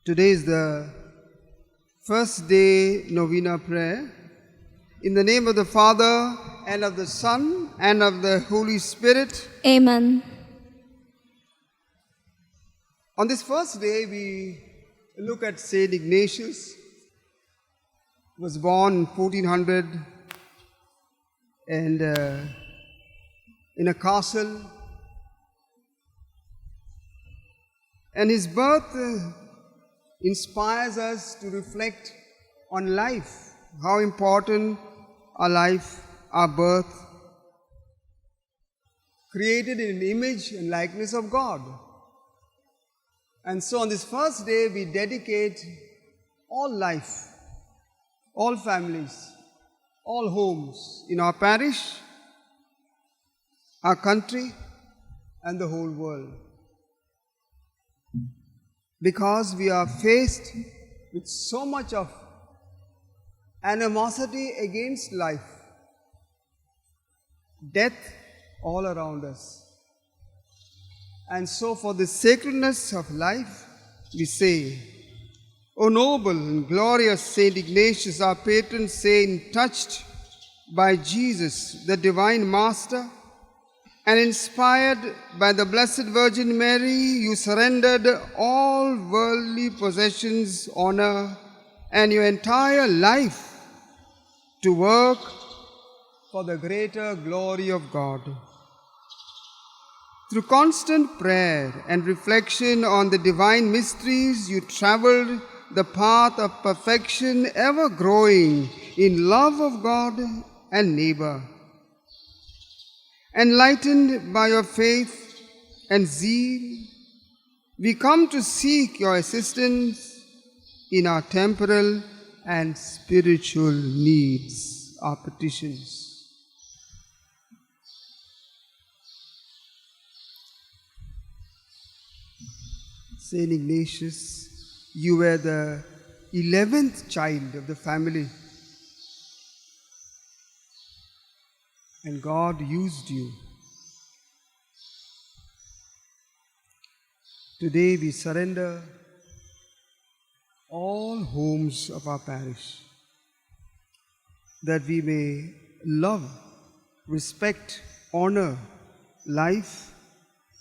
Today is the first day novena prayer. In the name of the Father, and of the Son, and of the Holy Spirit. Amen. On this first day, we look at Saint Ignatius. He was born in 1400 and in a castle. And his birth inspires us to reflect on life, how important our life, our birth, created in an image and likeness of God. And so on this first day, we dedicate all life, all families, all homes in our parish, our country, and the whole world. Because we are faced with so much of animosity against life, death all around us. And so for the sacredness of life, we say, O noble and glorious Saint Ignatius, our patron saint, touched by Jesus, the Divine Master, and inspired by the Blessed Virgin Mary, you surrendered all worldly possessions, honor, and your entire life to work for the greater glory of God. Through constant prayer and reflection on the divine mysteries, you traveled the path of perfection, ever growing in love of God and neighbor. Enlightened by your faith and zeal, we come to seek your assistance in our temporal and spiritual needs, our petitions. Saint Ignatius, you were the 11th child of the family. And God used you. Today we surrender all homes of our parish, that we may love, respect, honor life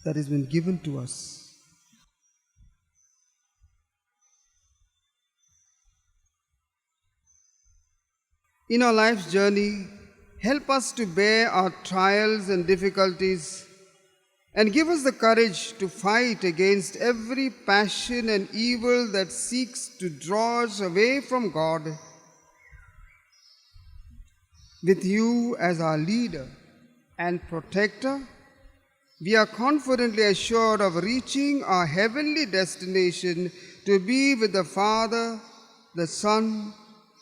that has been given to us. In our life's journey, help us to bear our trials and difficulties, and give us the courage to fight against every passion and evil that seeks to draw us away from God. With you as our leader and protector, we are confidently assured of reaching our heavenly destination, to be with the Father, the Son,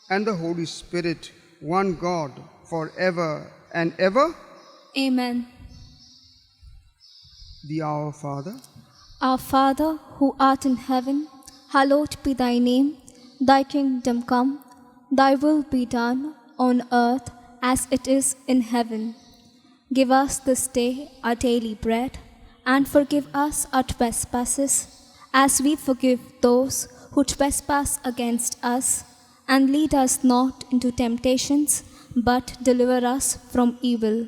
and the Holy Spirit, one God, forever and ever. Amen. The Our Father. Our Father, who art in heaven, hallowed be thy name. Thy kingdom come, thy will be done on earth as it is in heaven. Give us this day our daily bread, and forgive us our trespasses, as we forgive those who trespass against us. And lead us not into temptations, but deliver us from evil.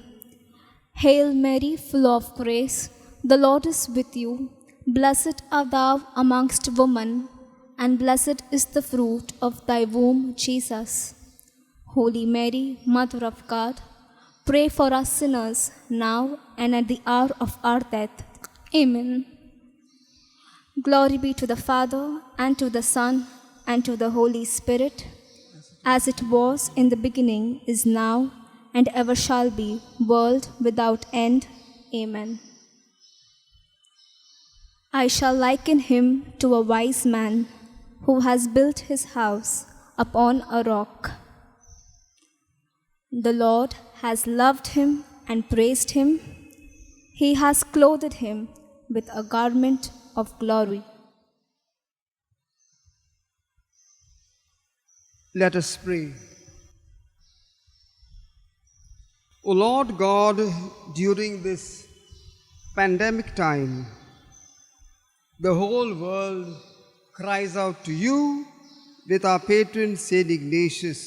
Hail Mary, full of grace, the Lord is with you. Blessed art thou amongst women, and blessed is the fruit of thy womb, Jesus. Holy Mary, Mother of God, pray for us sinners, now and at the hour of our death. Amen. Glory be to the Father, and to the Son, and to the Holy Spirit, as it was in the beginning, is now, and ever shall be, world without end. Amen. I shall liken him to a wise man who has built his house upon a rock. The Lord has loved him and praised him. He has clothed him with a garment of glory. Let us pray. O Lord God, during this pandemic time, the whole world cries out to you with our patron Saint Ignatius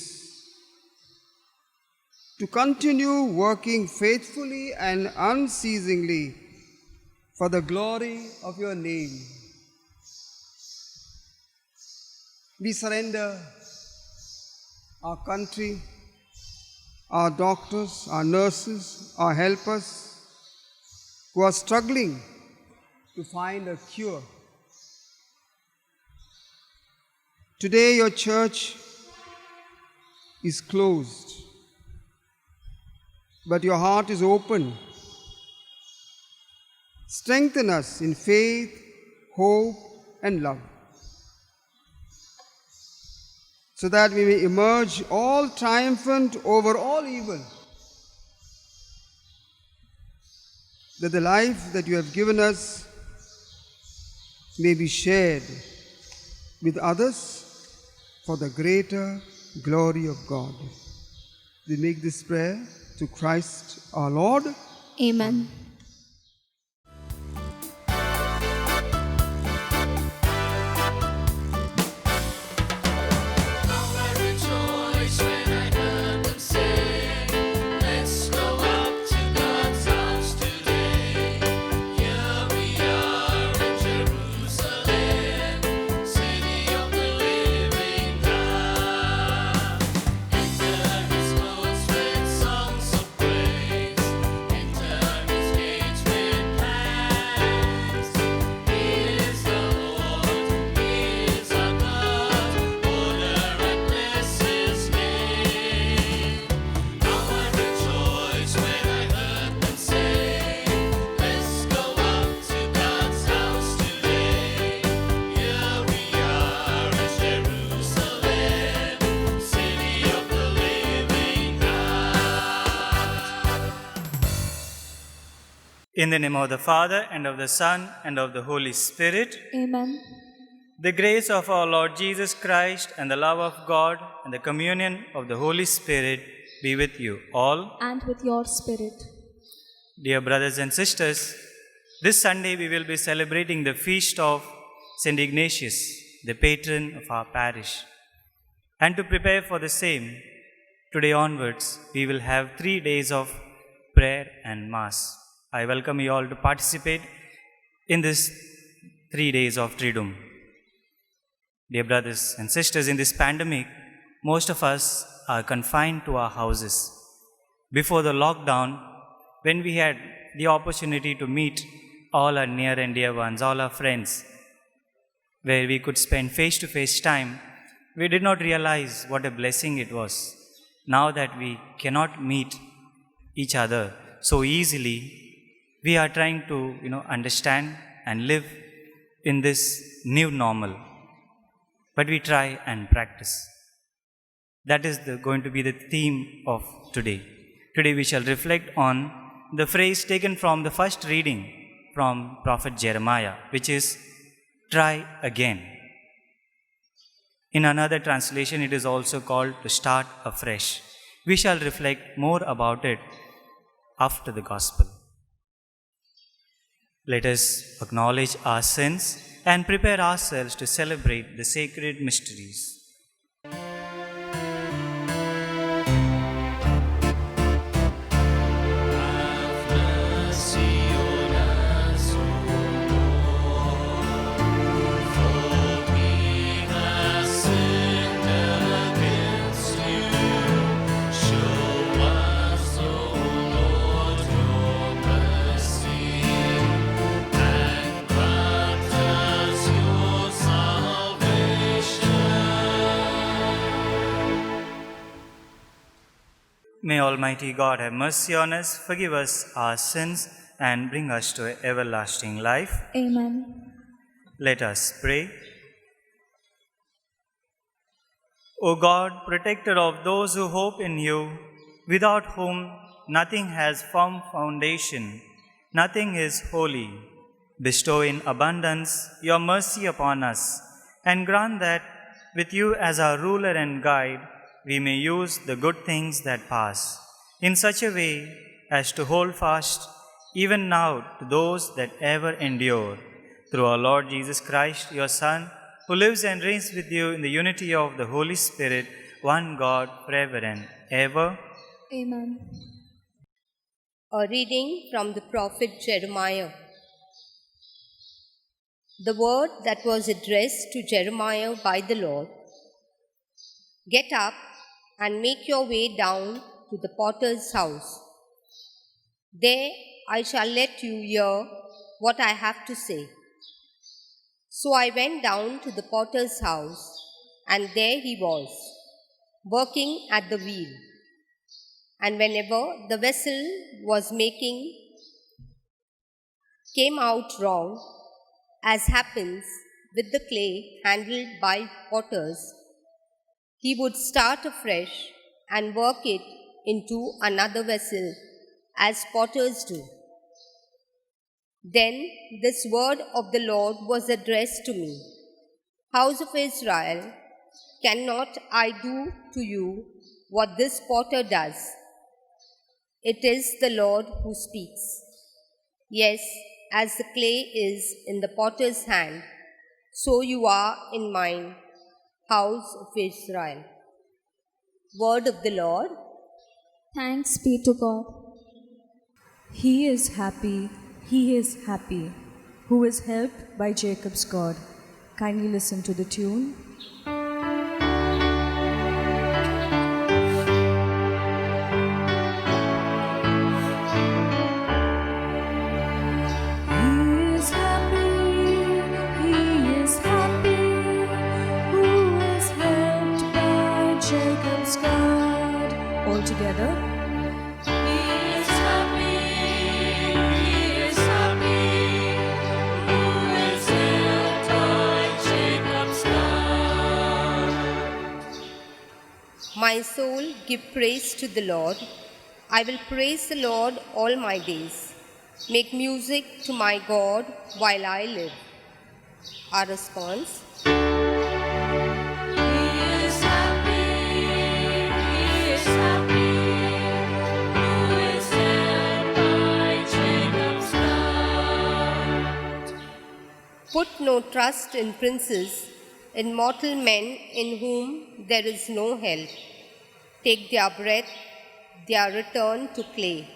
to continue working faithfully and unceasingly for the glory of your name. We surrender our country, our doctors, our nurses, our helpers who are struggling to find a cure. Today your church is closed, but your heart is open. Strengthen us in faith, hope, and love, so that we may emerge all triumphant over all evil, that the life that you have given us may be shared with others for the greater glory of God. We make this prayer to Christ our Lord. Amen. In the name of the Father, and of the Son, and of the Holy Spirit. Amen. The grace of our Lord Jesus Christ, and the love of God, and the communion of the Holy Spirit be with you all. And with your spirit. Dear brothers and sisters, this Sunday we will be celebrating the feast of St. Ignatius, the patron of our parish. And to prepare for the same, today onwards, we will have 3 days of prayer and Mass. I welcome you all to participate in this 3 days of Triduum. Dear brothers and sisters, in this pandemic, most of us are confined to our houses. Before the lockdown, when we had the opportunity to meet all our near and dear ones, all our friends, where we could spend face-to-face time, we did not realize what a blessing it was. Now that we cannot meet each other so easily, we are trying to, understand and live in this new normal. But we try and practice. That is going to be the theme of today. Today we shall reflect on the phrase taken from the first reading from Prophet Jeremiah, which is, try again. In another translation, it is also called to start afresh. We shall reflect more about it after the Gospel. Let us acknowledge our sins and prepare ourselves to celebrate the sacred mysteries. May Almighty God have mercy on us, forgive us our sins, and bring us to everlasting life. Amen. Let us pray. O God, protector of those who hope in you, without whom nothing has firm foundation, nothing is holy, bestow in abundance your mercy upon us, and grant that, with you as our ruler and guide, we may use the good things that pass, in such a way as to hold fast even now to those that ever endure. Through our Lord Jesus Christ, your Son, who lives and reigns with you in the unity of the Holy Spirit, one God, forever and ever. Amen. A reading from the prophet Jeremiah. The word that was addressed to Jeremiah by the Lord: Get up and make your way down to the potter's house. There I shall let you hear what I have to say. So I went down to the potter's house, and there he was, working at the wheel. And whenever the vessel was came out wrong, as happens with the clay handled by potters, he would start afresh and work it into another vessel, as potters do. Then this word of the Lord was addressed to me: House of Israel, cannot I do to you what this potter does? It is the Lord who speaks. Yes, as the clay is in the potter's hand, so you are in mine, house of Israel. Word of the Lord. Thanks be to God. He is happy, who is helped by Jacob's God. Kindly listen to the tune. He is happy, who is helped by Jacob's God. All together. My soul, give praise to the Lord. I will praise the Lord all my days. Make music to my God while I live. Our response: Put no trust in princes, in mortal men in whom there is no help. Take their breath, their return to clay,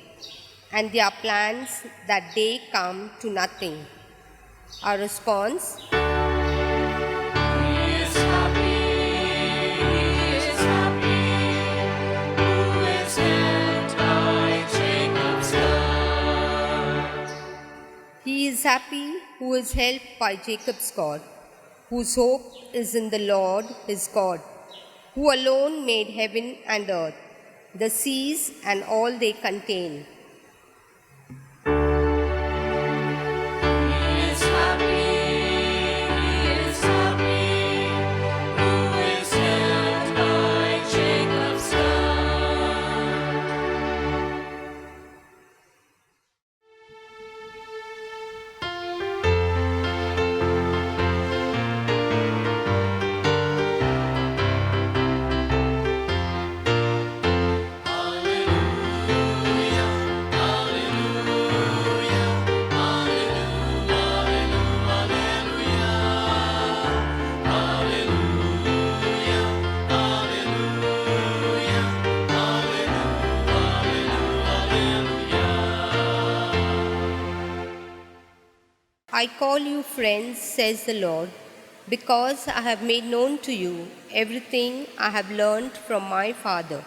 and their plans that they come to nothing. Our response: He is happy who is helped by Jacob's God, whose hope is in the Lord his God, who alone made heaven and earth, the seas and all they contain. I call you friends, says the Lord, because I have made known to you everything I have learned from my Father.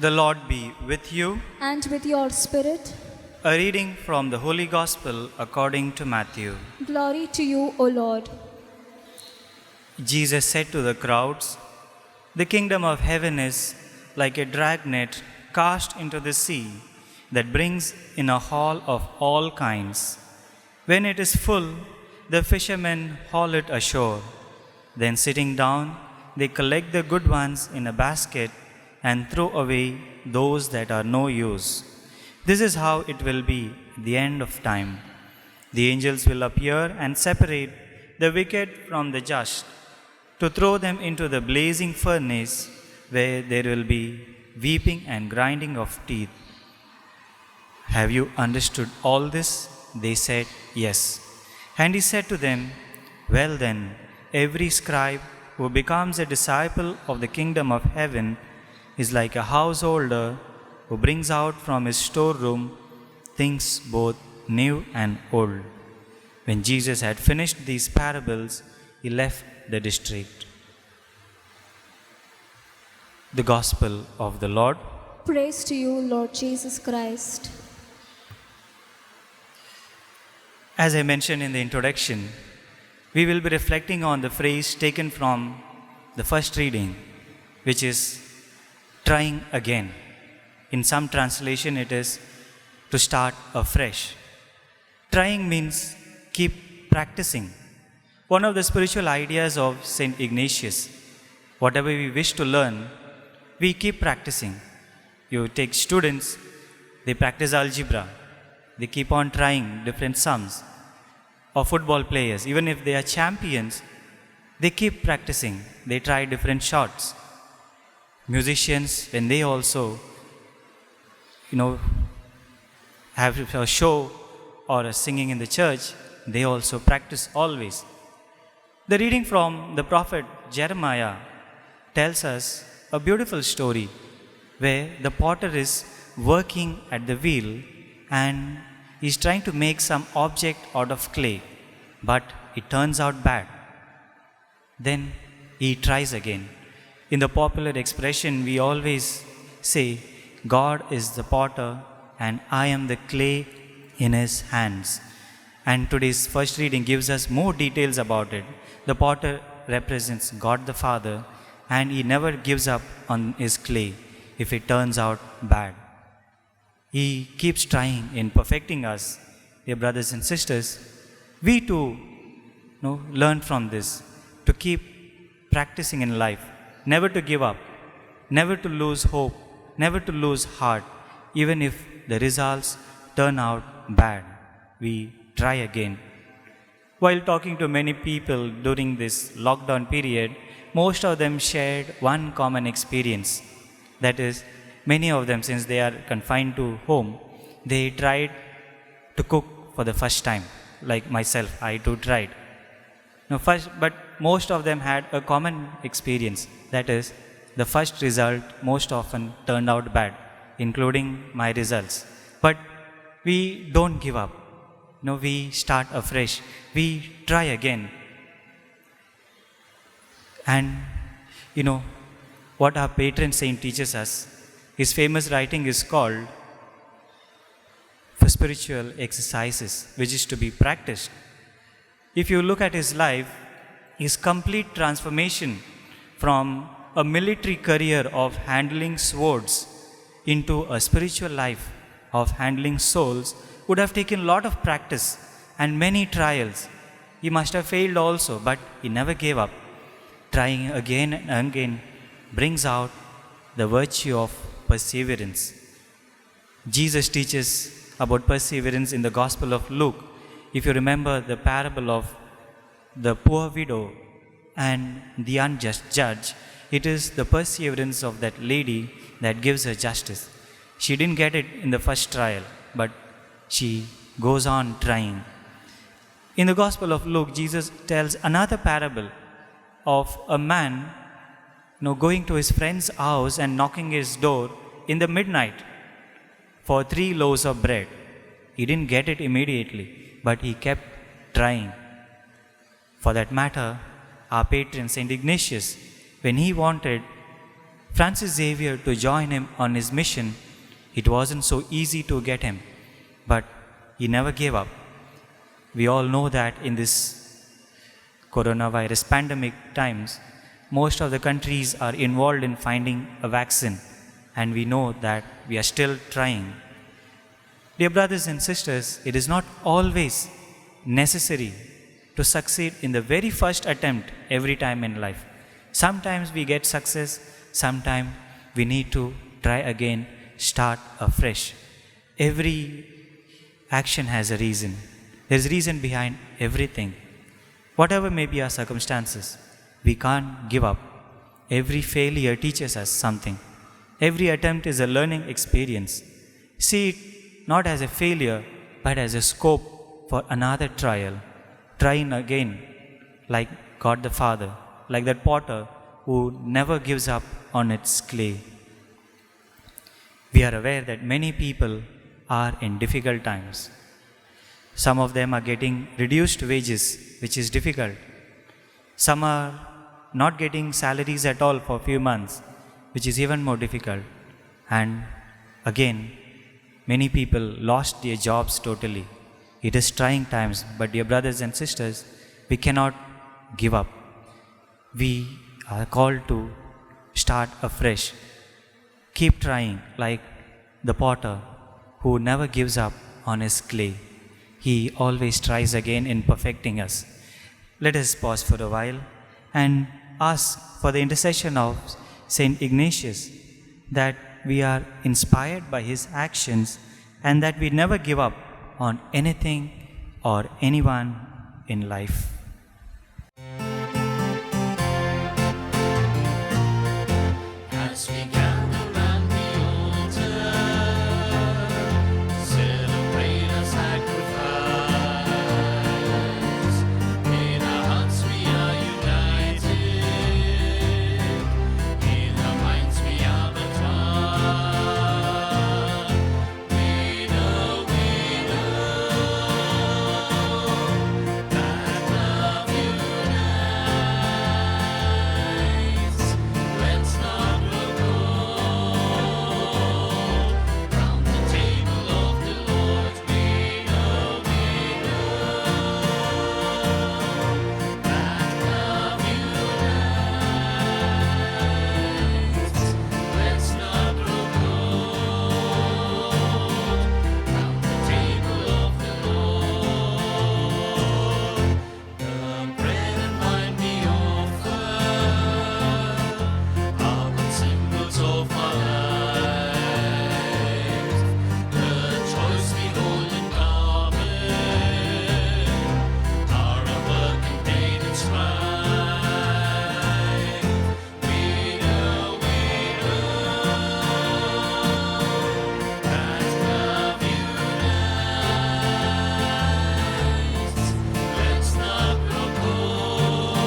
The Lord be with you. And with your spirit. A reading from the Holy Gospel according to Matthew. Glory to you, O Lord. Jesus said to the crowds, "The kingdom of heaven is like a dragnet cast into the sea that brings in a haul of all kinds. When it is full, the fishermen haul it ashore. Then sitting down, they collect the good ones in a basket and throw away those that are no use. This is how it will be at the end of time. The angels will appear and separate the wicked from the just, to throw them into the blazing furnace, where there will be weeping and grinding of teeth. Have you understood all this? They said, Yes. And he said to them, Well then, every scribe who becomes a disciple of the kingdom of heaven is like a householder who brings out from his storeroom things both new and old. When Jesus had finished these parables, he left the district. The Gospel of the Lord. Praise to you, Lord Jesus Christ. As I mentioned in the introduction, we will be reflecting on the phrase taken from the first reading, which is trying again. In some translation, it is to start afresh. Trying means keep practicing. One of the spiritual ideas of St. Ignatius, whatever we wish to learn, we keep practicing. You take students, they practice algebra, they keep on trying different sums. Or football players, even if they are champions, they keep practicing, they try different shots. Musicians, when they also have a show or a singing in the church, they also practice always. The reading from the prophet Jeremiah tells us a beautiful story where the potter is working at the wheel and he's trying to make some object out of clay, but it turns out bad. Then he tries again. In the popular expression, we always say, God is the potter and I am the clay in his hands. And today's first reading gives us more details about it. The potter represents God the Father, and he never gives up on his clay if it turns out bad. He keeps trying in perfecting us. Dear brothers and sisters, we too learn from this to keep practicing in life, never to give up, never to lose hope, never to lose heart, even if the results turn out bad. We try again. While talking to many people during this lockdown period, most of them shared one common experience. That is, many of them, since they are confined to home, they tried to cook for the first time. Like myself, I too tried. But most of them had a common experience. That is, the first result most often turned out bad, including my results. But we don't give up. We start afresh. We try again. And what our patron saint teaches us, his famous writing is called For Spiritual Exercises, which is to be practiced. If you look at his life, his complete transformation from a military career of handling swords into a spiritual life of handling souls would have taken a lot of practice and many trials. He must have failed also, but he never gave up. Trying again and again brings out the virtue of perseverance. Jesus teaches about perseverance in the Gospel of Luke. If you remember the parable of the poor widow and the unjust judge, it is the perseverance of that lady that gives her justice. She didn't get it in the first trial, but she goes on trying. In the Gospel of Luke, Jesus tells another parable of a man going to his friend's house and knocking his door in the midnight for 3 loaves of bread. He didn't get it immediately, but he kept trying. For that matter, our patron St. Ignatius, when he wanted Francis Xavier to join him on his mission, it wasn't so easy to get him, but he never gave up. We all know that in this coronavirus pandemic times, most of the countries are involved in finding a vaccine, and we know that we are still trying. Dear brothers and sisters, it is not always necessary to succeed in the very first attempt every time in life. Sometimes we get success, sometimes we need to try again, start afresh. Every action has a reason. There's a reason behind everything. Whatever may be our circumstances, we can't give up. Every failure teaches us something. Every attempt is a learning experience. See it not as a failure, but as a scope for another trial. Trying again, like God the Father, like that potter who never gives up on its clay. We are aware that many people are in difficult times. Some of them are getting reduced wages, which is difficult. Some are not getting salaries at all for a few months, which is even more difficult. And again, many people lost their jobs totally. It is trying times, but dear brothers and sisters, we cannot give up. We are called to start afresh. Keep trying like the potter who never gives up on his clay. He always tries again in perfecting us. Let us pause for a while and ask for the intercession of Saint Ignatius that we are inspired by his actions and that we never give up on anything or anyone in life. As we gather round the altar to celebrate our sacrifice, in our hearts we are united, in our minds we are but one. We know that love unites. Let's not look cold round the table of the Lord. We know that love unites. Let's not look cold round the table of the Lord. The bread and wine we offer are but symbols of our lives. The choice we hold in common are a work and paid in strife. We know that love unites. Let's not grow cold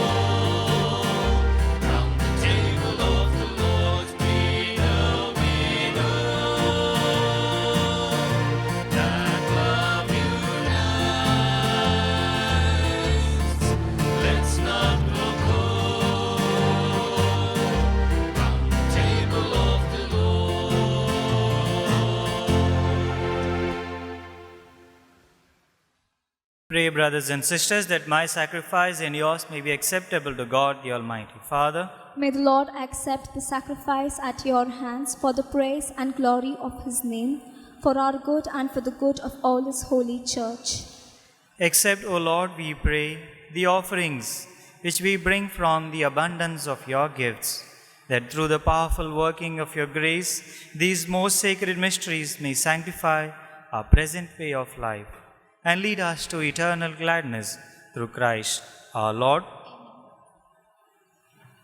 round the table of the Lord. We know that love unites. Let's not grow cold round the table of the Lord. Pray, brothers and sisters, that my sacrifice and yours may be acceptable to God the Almighty. Father, May the Lord accept the sacrifice at your hands for the praise and glory of his name, for our good and for the good of all his holy church. accept, O Lord, we pray, the offerings which we bring from the abundance of your gifts, that through the powerful working of your grace, these most sacred mysteries may sanctify our present way of life and lead us to eternal gladness through Christ our Lord.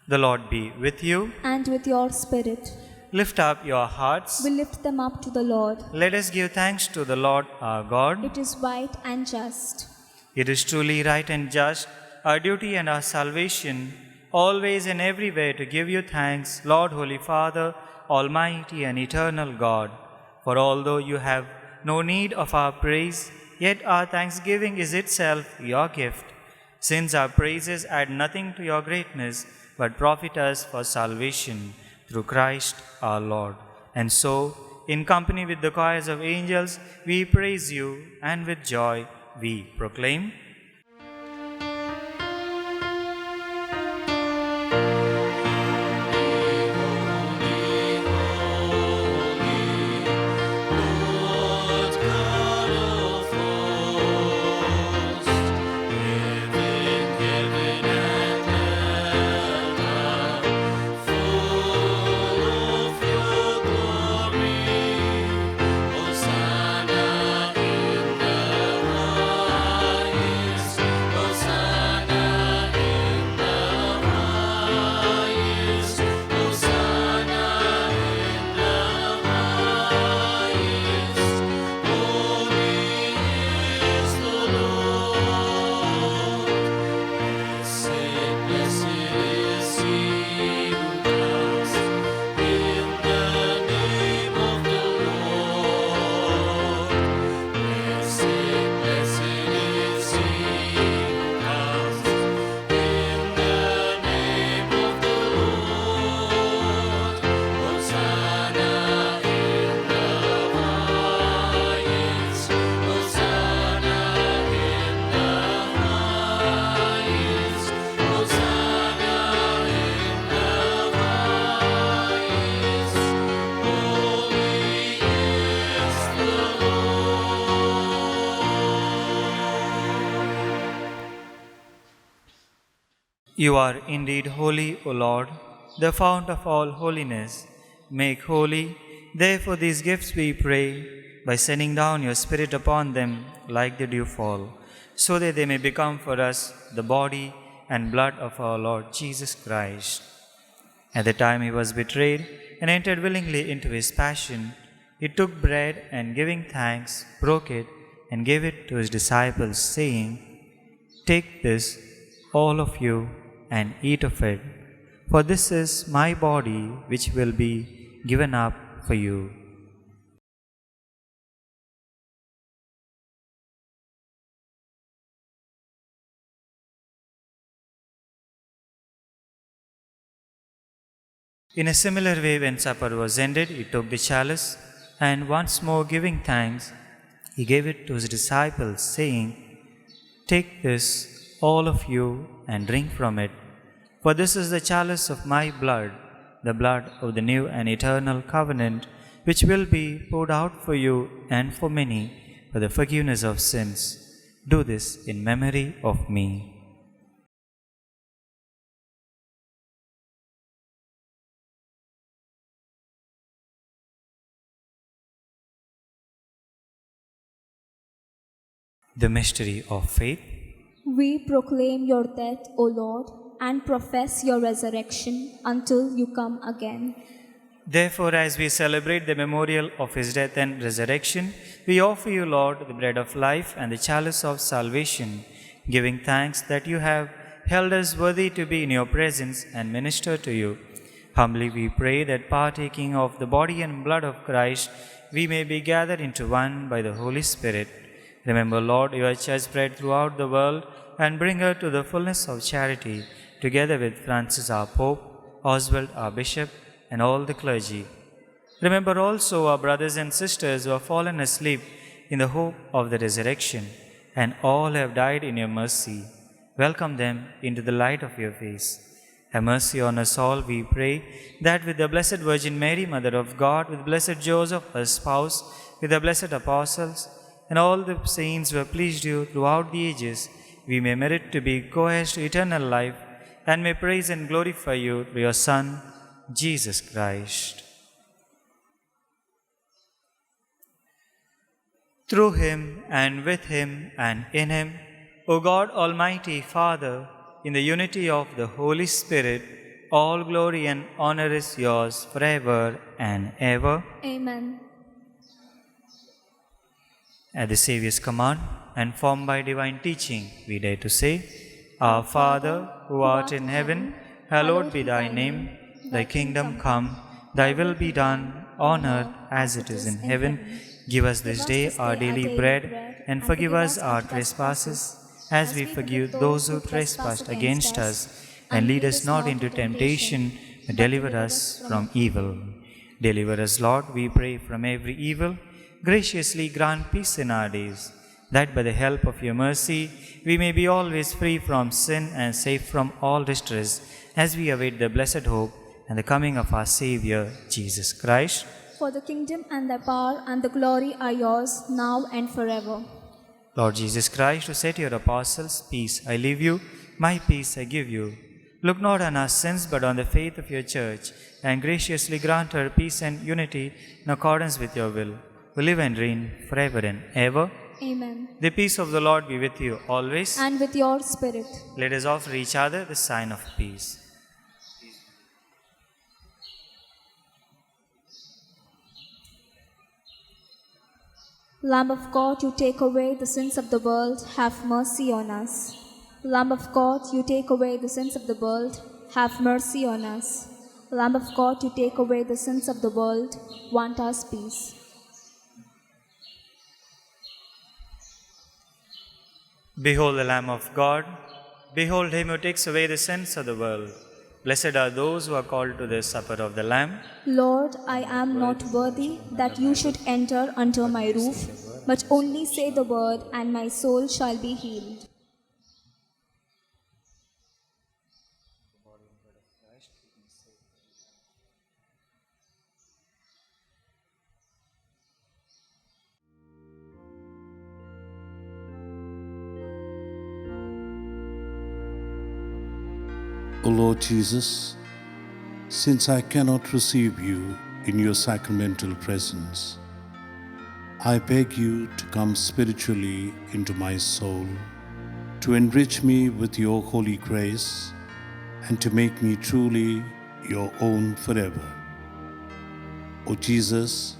The Lord be with you. And with your spirit, Lift up your hearts. we lift them up to the Lord. Let us give thanks to the Lord our God. It is right and just. It is truly right and just, our duty and our salvation, always and everywhere to give you thanks, Lord, Holy Father, Almighty and eternal God. For although you have no need of our praise, yet our thanksgiving is itself your gift, since our praises add nothing to your greatness, but profit us for salvation through Christ our Lord. And so, in company with the choirs of angels, we praise you, and with joy we proclaim. Lord God of hosts, heaven and earth are full of your glory. Hosanna You are indeed holy, O Lord, the fount of all holiness. Make holy, therefore, these gifts, we pray, by sending down your Spirit upon them like the dewfall, so that they may become for us the body and blood of our Lord Jesus Christ. At the time he was betrayed and entered willingly into his passion, he took bread and giving thanks, broke it and gave it to his disciples, saying, "Take this, all of you, and eat of it, for this is my body which will be given up for you." In a similar way, when supper was ended, he took the chalice, and once more giving thanks, he gave it to his disciples, saying, "Take this, all of you, and drink from it, for this is the chalice of my blood, the blood of the new and eternal covenant, which will be poured out for you and for many for the forgiveness of sins. Do this in memory of me." The mystery of faith. We proclaim your death, O Lord, and profess your resurrection until you come again. Therefore, as we celebrate the memorial of his death and resurrection, we offer you, Lord, the bread of life and the chalice of salvation, giving thanks that you have held us worthy to be in your presence and minister to you. Humbly we pray that, partaking of the body and blood of Christ, we may be gathered into one by the Holy Spirit. Remember, Lord, your church spread throughout the world, and bring her to the fullness of charity, together with Francis our Pope, Oswald our Bishop, and all the clergy. Remember also our brothers and sisters who have fallen asleep in the hope of the resurrection, and all have died in your mercy. Welcome them into the light of your face. Have mercy on us all, we pray, that with the Blessed Virgin Mary, Mother of God, with Blessed Joseph, her spouse, with the blessed apostles, and all the saints who have pleased you throughout the ages, we may merit to be co-heirs to eternal life, and may praise and glorify you through your Son, Jesus Christ. Through him, and with him, and in him, O God, Almighty Father, in the unity of the Holy Spirit, all glory and honor is yours forever and ever. Amen. At the Saviour's command, and formed by divine teaching, we dare to say, Our Father, who art in heaven, hallowed be thy name. Thy kingdom come, thy will be done, on earth as it is in heaven. Give us this day our daily bread, and forgive us our trespasses, as we forgive those who trespass against us. And lead us not into temptation, but deliver us from evil. Deliver us, Lord, we pray, from every evil. Graciously grant peace in our days, that by the help of your mercy we may be always free from sin and safe from all distress, as we await the blessed hope and the coming of our Saviour, Jesus Christ. For the kingdom and the power and the glory are yours, now and forever. Lord Jesus Christ, who said to your apostles, "Peace I leave you, my peace I give you," look not on our sins, but on the faith of your church, and graciously grant her peace and unity in accordance with your will, who live and reign forever and ever. Amen. The peace of the Lord be with you always. And with your spirit. Let us offer each other the sign of peace. Lamb of God, you take away the sins of the world, have mercy on us. Lamb of God, you take away the sins of the world, have mercy on us. Lamb of God, you take away the sins of the world, grant us peace. Behold the Lamb of God. Behold him who takes away the sins of the world. Blessed are those who are called to the supper of the Lamb. Lord, I am not worthy that you should enter under my roof, but only say the word, and my soul shall be healed. O Lord Jesus, since I cannot receive you in your sacramental presence, I beg you to come spiritually into my soul, to enrich me with your holy grace, and to make me truly your own forever. O Jesus,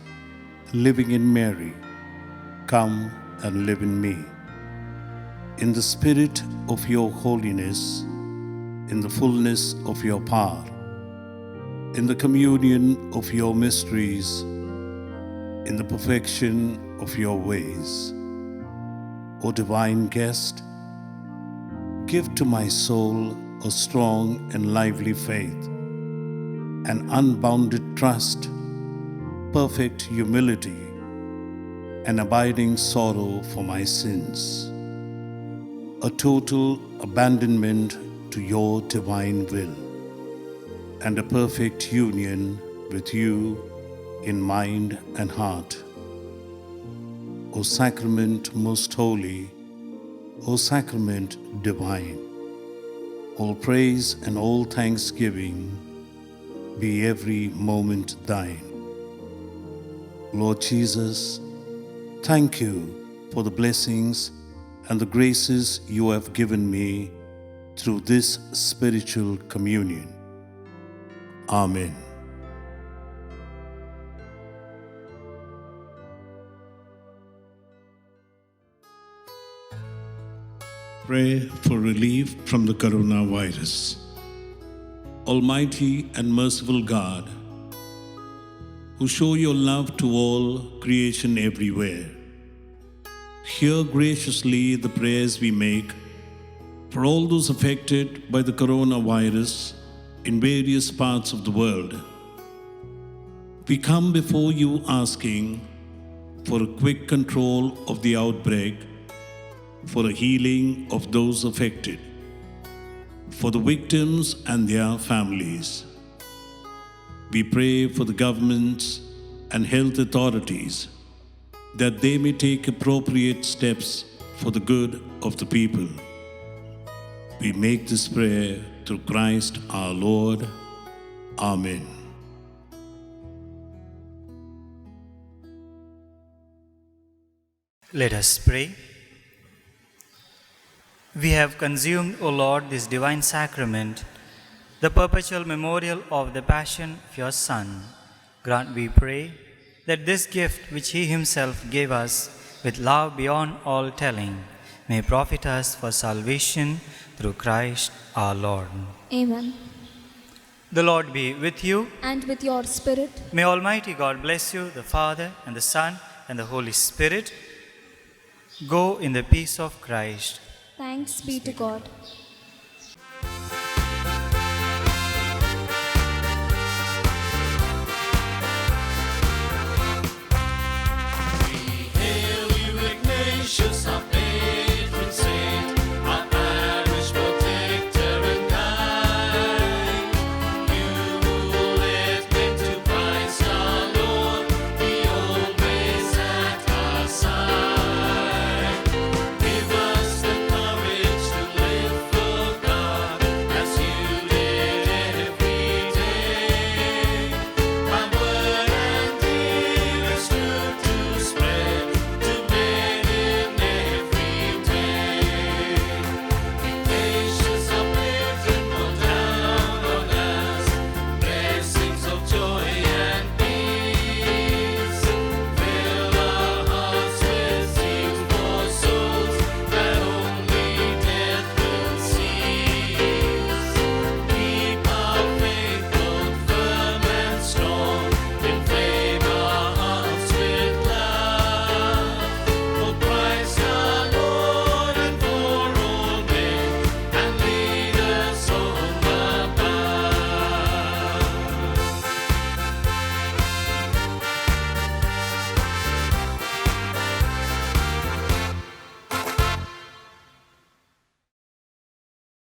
living in Mary, come and live in me. In the spirit of your holiness, in the fullness of your power, in the communion of your mysteries, in the perfection of your ways. O divine guest, give to my soul a strong and lively faith, an unbounded trust, perfect humility, an abiding sorrow for my sins, a total abandonment to your divine will, and a perfect union with you in mind and heart. O sacrament most holy, O sacrament divine, all praise and all thanksgiving be every moment thine. Lord Jesus, thank you for the blessings and the graces you have given me through this spiritual communion. Amen. Pray for relief from the coronavirus. Almighty and merciful God, who show your love to all creation everywhere, hear graciously the prayers we make for all those affected by the coronavirus in various parts of the world. We come before you asking for a quick control of the outbreak, for a healing of those affected, for the victims and their families. We pray for the governments and health authorities that they may take appropriate steps for the good of the people. We make this prayer through Christ our Lord. Amen. Let us pray. We have consumed, O Lord, this divine sacrament, the perpetual memorial of the passion of your Son. Grant, we pray, that this gift which he himself gave us with love beyond all telling may profit us for salvation through Christ our Lord. Amen. The Lord be with you. And with your spirit. May Almighty God bless you, the Father and the Son and the Holy Spirit. Go in the peace of Christ. Thanks be to God.